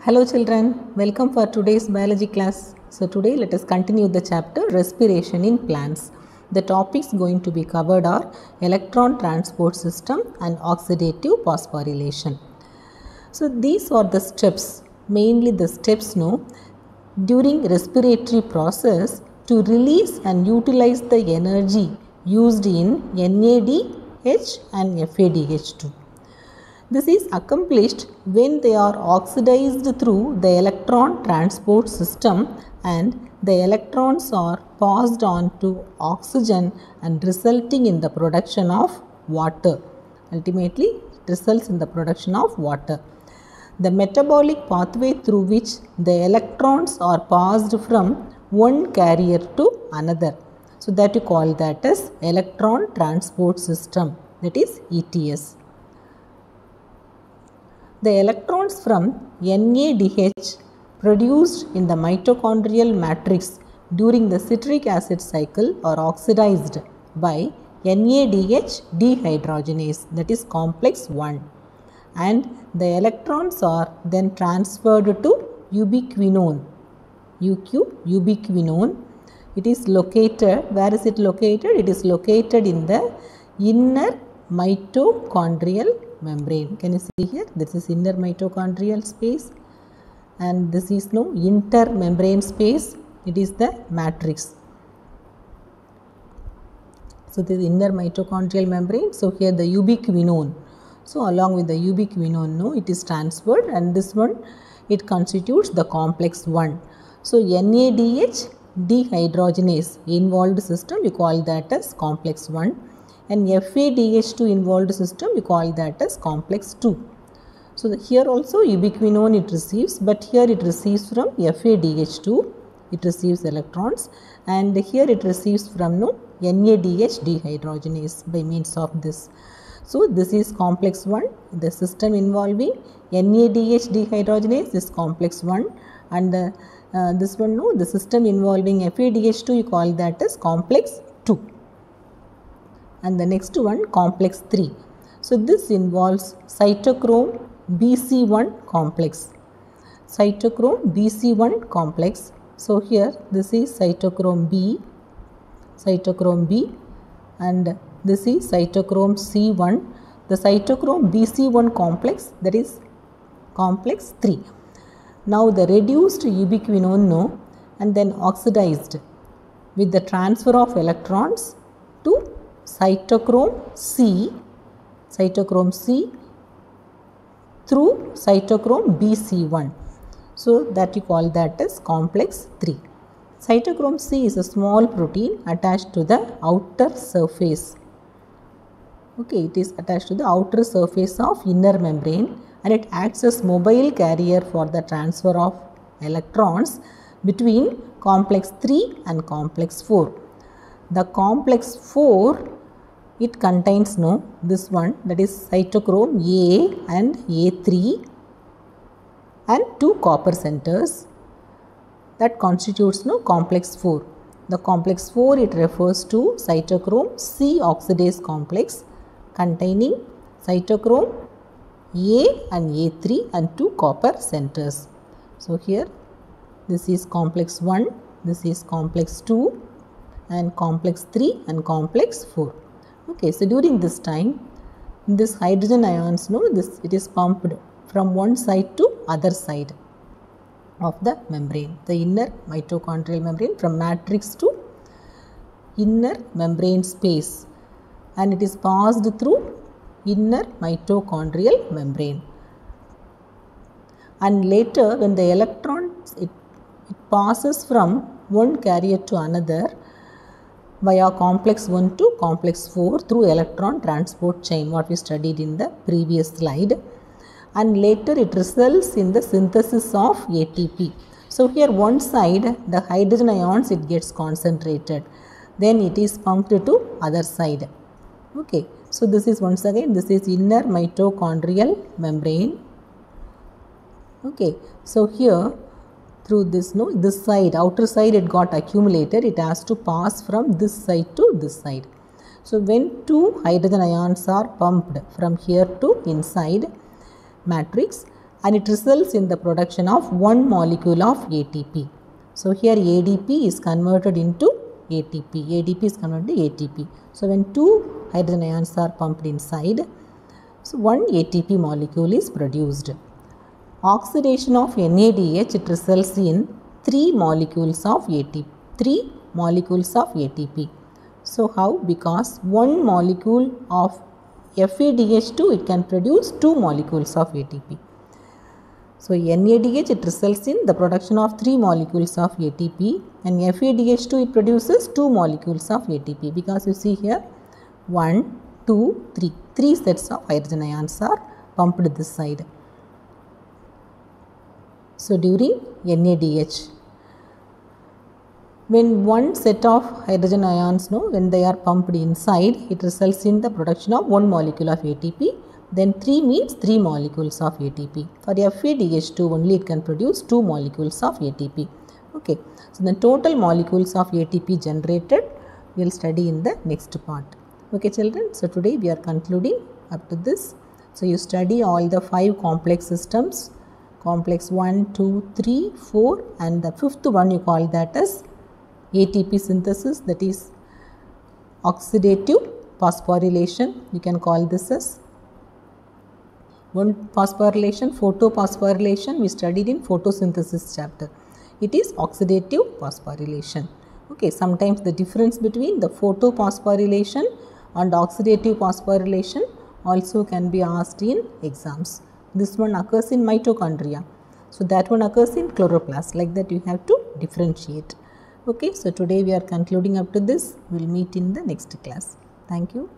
Hello children, welcome for today's biology class. So today let us continue the chapter respiration in plants. The topics going to be covered are electron transport system and oxidative phosphorylation. So these are the steps, mainly the steps during respiratory process to release and utilize the energy used in NADH and FADH2. This is accomplished when they are oxidized through the electron transport system and the electrons are passed on to oxygen and resulting in the production of water. Ultimately, it results in the production of water. The metabolic pathway through which the electrons are passed from one carrier to another. So that you call that as electron transport system, that is ETS. The electrons from NADH produced in the mitochondrial matrix during the citric acid cycle are oxidized by NADH dehydrogenase, that is complex 1, and the electrons are then transferred to ubiquinone. Ubiquinone. It is located, where is it located? It is located in the inner mitochondrial membrane. Can you see here? This is inner mitochondrial space and this is intermembrane space. It is the matrix. So this is inner mitochondrial membrane. So here the ubiquinone. So along with the ubiquinone, it is transferred, and this one, it constitutes the complex 1. So NADH dehydrogenase involved system, you call that as complex 1. And FADH2 involved system, we call that as complex 2. So here also ubiquinone it receives, but here it receives from FADH2, it receives electrons, and here it receives from NADH dehydrogenase by means of this. So this is complex 1, the system involving NADH dehydrogenase is complex 1, and this one, the system involving FADH2, you call that as complex 2. And the next one, complex 3. So this involves cytochrome BC1 complex. Cytochrome BC1 complex. So here this is cytochrome B, and this is cytochrome C1. The cytochrome BC1 complex, that is complex 3. Now the reduced ubiquinone and then oxidized with the transfer of electrons to cytochrome C through cytochrome BC1. So that you call that as complex 3. Cytochrome C is a small protein attached to the outer surface. Okay, it is attached to the outer surface of inner membrane, and it acts as mobile carrier for the transfer of electrons between complex 3 and complex 4. The complex 4, it contains this one, that is cytochrome A and A3 and 2 copper centers. That constitutes complex 4. The complex 4, it refers to cytochrome C oxidase complex containing cytochrome A and A3 and 2 copper centers. So here this is complex 1, this is complex 2 and complex 3 and complex 4. Okay, so during this time, this hydrogen ions, it is pumped from one side to other side of the membrane, the inner mitochondrial membrane, from matrix to inner membrane space, and it is passed through inner mitochondrial membrane. And later, when the electrons, it passes from one carrier to another via complex 1 to complex 4 through electron transport chain, what we studied in the previous slide, and later it results in the synthesis of ATP. So here one side, the hydrogen ions, it gets concentrated, then it is pumped to other side. Okay, so this is once again, this is inner mitochondrial membrane. Okay, so here through this, this side, outer side, it got accumulated, it has to pass from this side to this side. So when 2 hydrogen ions are pumped from here to inside matrix, and it results in the production of one molecule of ATP. So here ADP is converted into ATP. ADP is converted to ATP. So when two hydrogen ions are pumped inside, so one ATP molecule is produced. Oxidation of NADH, it results in 3 molecules of ATP. 3 molecules of ATP. So how? Because one molecule of FADH2, it can produce 2 molecules of ATP. So NADH, it results in the production of 3 molecules of ATP, and FADH2, it produces 2 molecules of ATP, because you see here 1, 2, 3. 3 sets of hydrogen ions are pumped this side. So during NADH, when one set of hydrogen ions, when they are pumped inside, it results in the production of 1 molecule of ATP. Then 3 means 3 molecules of ATP. For FADH2 only, it can produce 2 molecules of ATP. Okay. So the total molecules of ATP generated we will study in the next part. Okay children. So today we are concluding up to this. So you study all the 5 complex systems. Complex 1, 2, 3, 4, and the 5th one you call that as ATP synthesis, that is oxidative phosphorylation. You can call this as one phosphorylation, photophosphorylation we studied in photosynthesis chapter. It is oxidative phosphorylation. Okay, sometimes the difference between the photophosphorylation and oxidative phosphorylation also can be asked in exams. This one occurs in mitochondria. So that one occurs in chloroplast. Like that you have to differentiate. Okay, so today we are concluding up to this. We will meet in the next class. Thank you.